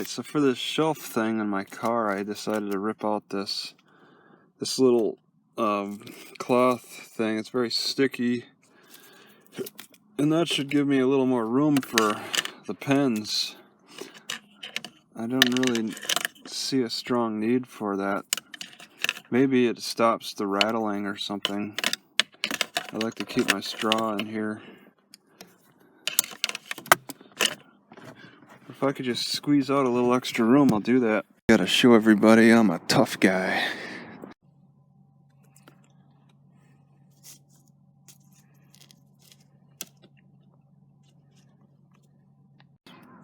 So for this shelf thing in my car, I decided to rip out this little cloth thing. It's very sticky, and that should give me a little more room for the pens. I don't really see a strong need for that. Maybe it stops the rattling or something. I like to keep my straw in here. If I could just squeeze out a little extra room, I'll do that. Gotta show everybody I'm a tough guy.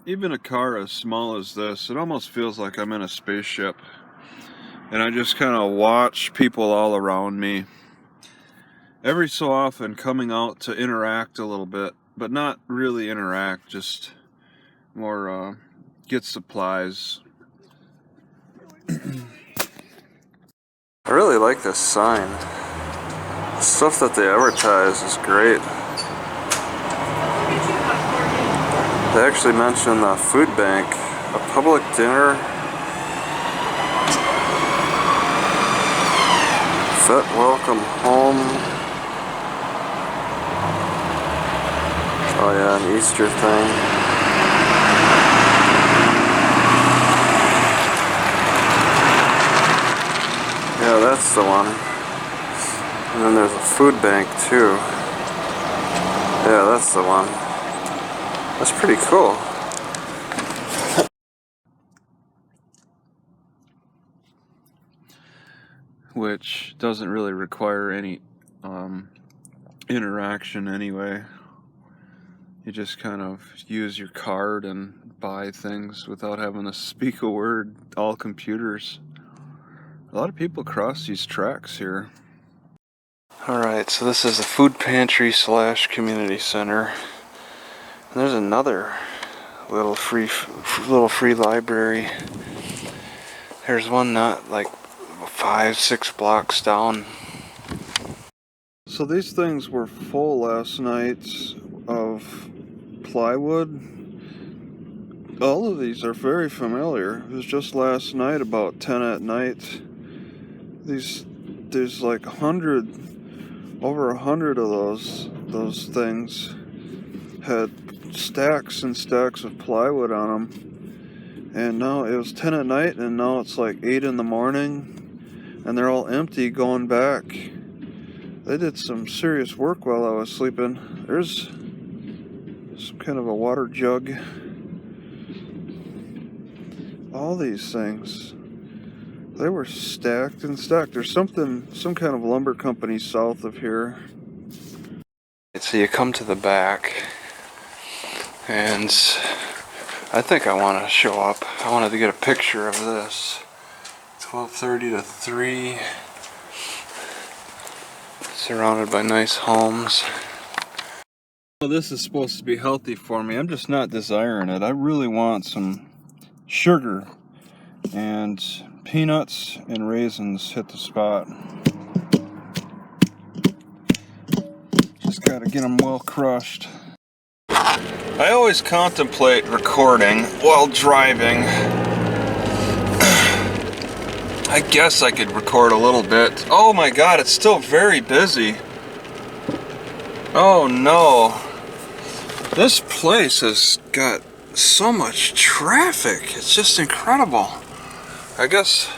Even a car as small as this, it almost feels like I'm in a spaceship. And I just kind of watch people all around me. Every so often coming out to interact a little bit, but not really interact, just more get supplies. I really like this sign. The stuff that they advertise is great. They actually mention the food bank, a public dinner, vet welcome home. Oh yeah, an Easter thing. Yeah, that's the one. And then there's a food bank too. Yeah, that's the one. That's pretty cool. Which doesn't really require any interaction anyway. You just kind of use your card and buy things without having to speak a word. All computers. A lot of people cross these tracks here. Alright, so this is the food pantry / community center. And there's another little free library. There's one not like 5-6 blocks down. So these things were full last night of plywood. All of these are very familiar. It was just last night about 10 at night. There's like over 100 of those things had stacks and stacks of plywood on them. And now it was 10 at night, and now it's like 8 in the morning, and they're all empty going back. They did some serious work while I was sleeping. There's some kind of a water jug. All these things. They were stacked and stacked. There's some kind of lumber company south of here. So you come to the back, and I think I want to show up. I wanted to get a picture of this. 12:30 to 3. Surrounded by nice homes. Well, this is supposed to be healthy for me. I'm just not desiring it. I really want some sugar, and peanuts and raisins hit the spot. Just gotta get them well crushed. I always contemplate recording while driving. I guess I could record a little bit. Oh my god, it's still very busy. Oh no. This place has got so much traffic. It's just incredible. I guess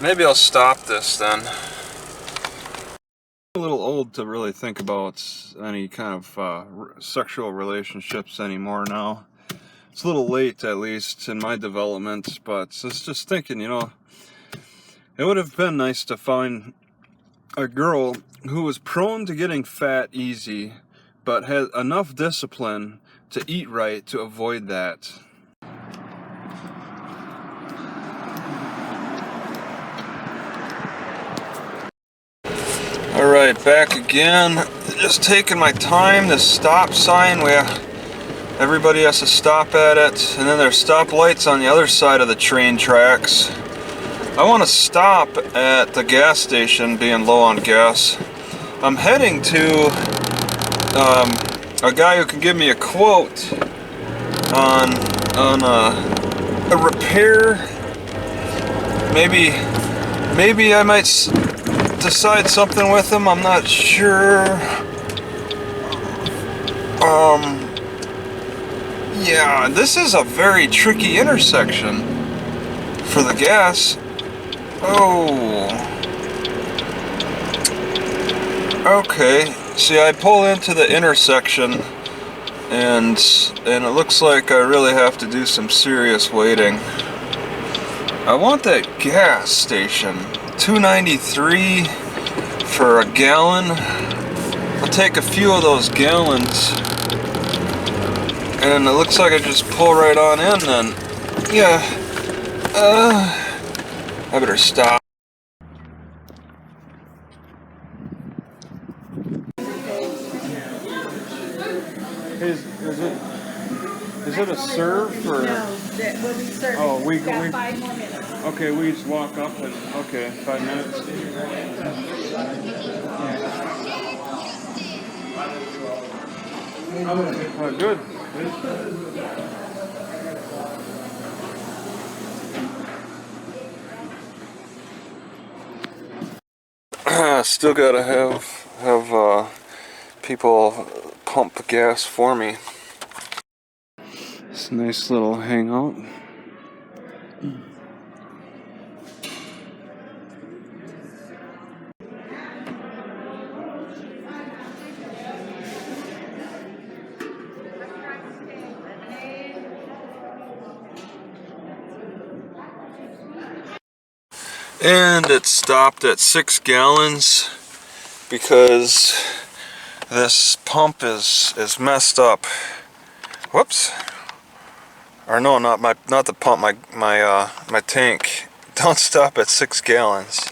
maybe I'll stop this then. I'm a little old to really think about any kind of sexual relationships anymore now. It's a little late, at least, in my development, but it's just thinking, you know, it would have been nice to find a girl who was prone to getting fat easy, but had enough discipline to eat right to avoid that. Alright, back again. Just taking my time. This stop sign, everybody has to stop at it, and then there's stop lights on the other side of the train tracks. I want to stop at the gas station, being low on gas. I'm heading to a guy who can give me a quote on pair. Maybe I might decide something with them. I'm not sure. Yeah, this is a very tricky intersection for the gas. Oh. Okay. See, I pull into the intersection and it looks like I really have to do some serious waiting. I want that gas station. $2.93 for a gallon. I'll take a few of those gallons. And it looks like I just pull right on in then. Yeah. I better stop. Is it a serve or? No, that will be served. Oh, we got 5 more minutes. Okay, we just walk up and okay, 5 minutes. Oh, good. Still gotta have people pump gas for me. It's a nice little hangout. And it stopped at 6 gallons because this pump is messed up. Whoops. Or no, not the pump, my tank. Don't stop at 6 gallons.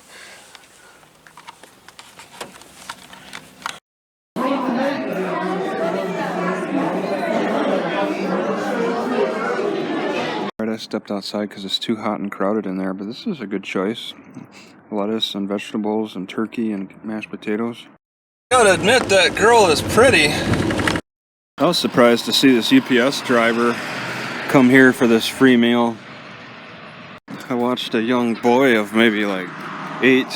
I stepped outside because it's too hot and crowded in there, but this is a good choice. Lettuce and vegetables and turkey and mashed potatoes. Gotta admit, that girl is pretty. I was surprised to see this UPS driver come here for this free meal. I watched a young boy of maybe like 8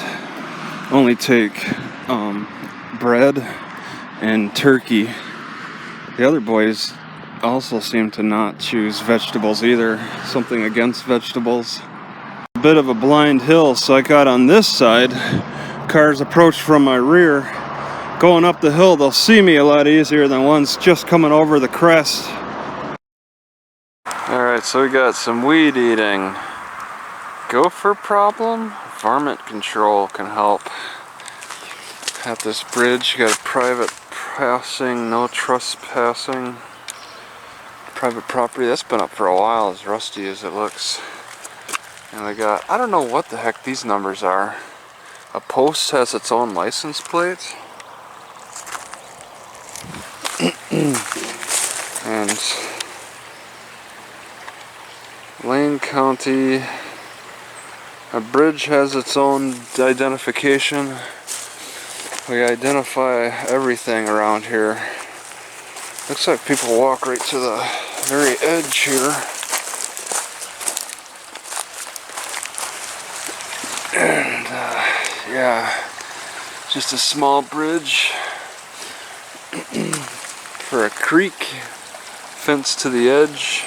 only take bread and turkey. The other boys also seem to not choose vegetables either. Something against vegetables. A bit of a blind hill, so I got on this side. Cars approach from my rear. Going up the hill, they'll see me a lot easier than ones just coming over the crest. Alright, so we got some weed eating. Gopher problem? Varmint control can help. At this bridge, you got a private passing, no trespassing. Private property, that's been up for a while, as rusty as it looks. And they got, I don't know what the heck these numbers are. A post has its own license plate. And Lane County, a bridge has its own identification. We identify everything around here. Looks like people walk right to the very edge here. And yeah, just a small bridge for a creek, fence to the edge.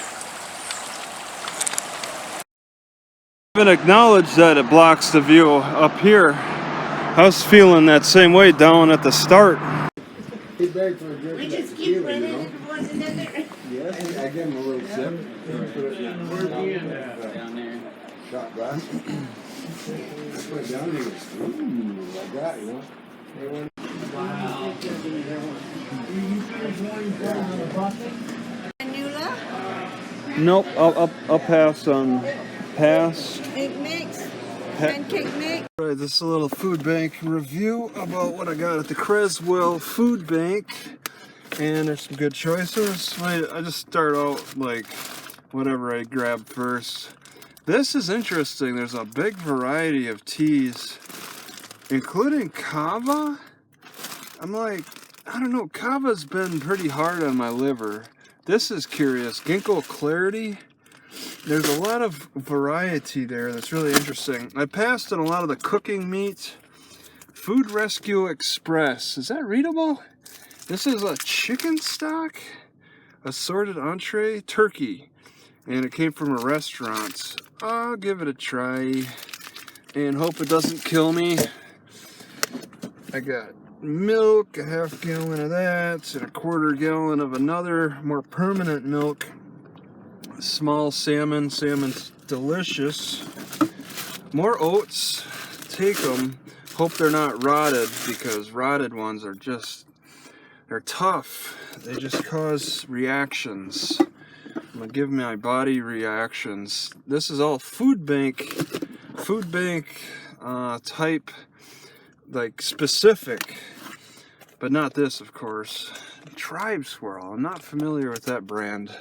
I've been acknowledged that it blocks the view up here. I was feeling that same way down at the start. We just keep running into one another. Yes, I give him a little sip. Put it down there. Shot glass. Put it down there. Ooh, like that, you know. Vanilla? Nope, I'll pass on pass. Egg mix? Pancake mix? Alright, this is a little food bank review about what I got at the Creswell Food Bank. And there's some good choices. I just start out like whatever I grab first. This is interesting. There's a big variety of teas, including kava. I'm like, I don't know, kava's been pretty hard on my liver. This is curious. Ginkgo Clarity. There's a lot of variety there that's really interesting. I passed on a lot of the cooking meat. Food Rescue Express. Is that readable? This is a chicken stock, assorted entree, turkey. And it came from a restaurant. I'll give it a try and hope it doesn't kill me. I got milk, a half gallon of that, and a quarter gallon of another, more permanent milk. Small salmon. Salmon's delicious. More oats. Take them. Hope they're not rotted, because rotted ones are just, they're tough. They just cause reactions. I'm gonna give my body reactions. This is all food bank type, like specific, but not this, of course. Tribe Swirl. I'm not familiar with that brand.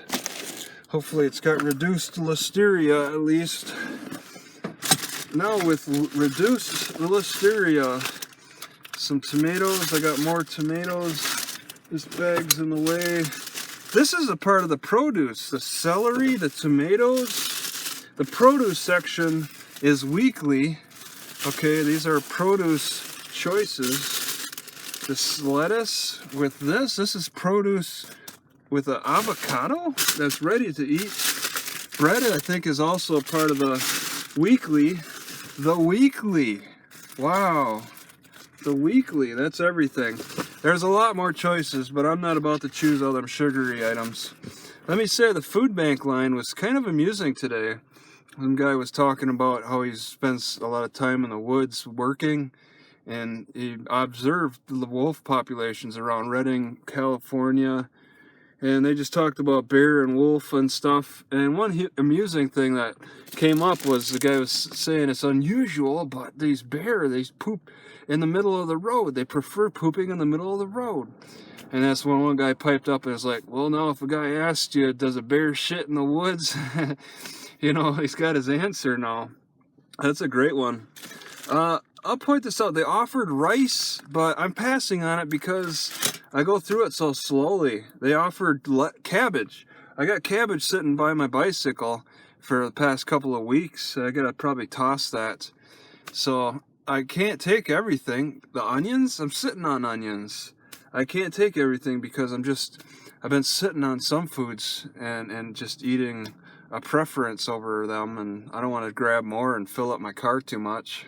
Hopefully it's got reduced listeria at least. Now with reduced listeria, some tomatoes. I got more tomatoes. This bag's in the way. This is a part of the produce. The celery, the tomatoes. The produce section is weekly. Okay, these are produce choices. This lettuce with this is produce with an avocado that's ready to eat. Bread, I think, is also part of the weekly. The weekly. Wow. The weekly. That's everything. There's a lot more choices, but I'm not about to choose all them sugary items. Let me say the food bank line was kind of amusing today. Some guy was talking about how he spends a lot of time in the woods working, and he observed the wolf populations around Redding, California, and they just talked about bear and wolf and stuff. And one amusing thing that came up was the guy was saying it's unusual, but these bear, they poop in the middle of the road. They prefer pooping in the middle of the road. And that's when one guy piped up and was like, well, now if a guy asked you, does a bear shit in the woods? You know, he's got his answer now. That's a great one. I'll point this out. They offered rice, but I'm passing on it because I go through it so slowly. They offered cabbage. I got cabbage sitting by my bicycle for the past couple of weeks. I gotta probably toss that. So I can't take everything. The onions, I'm sitting on onions. I can't take everything because I've been sitting on some foods and just eating a preference over them, and I don't want to grab more and fill up my car too much.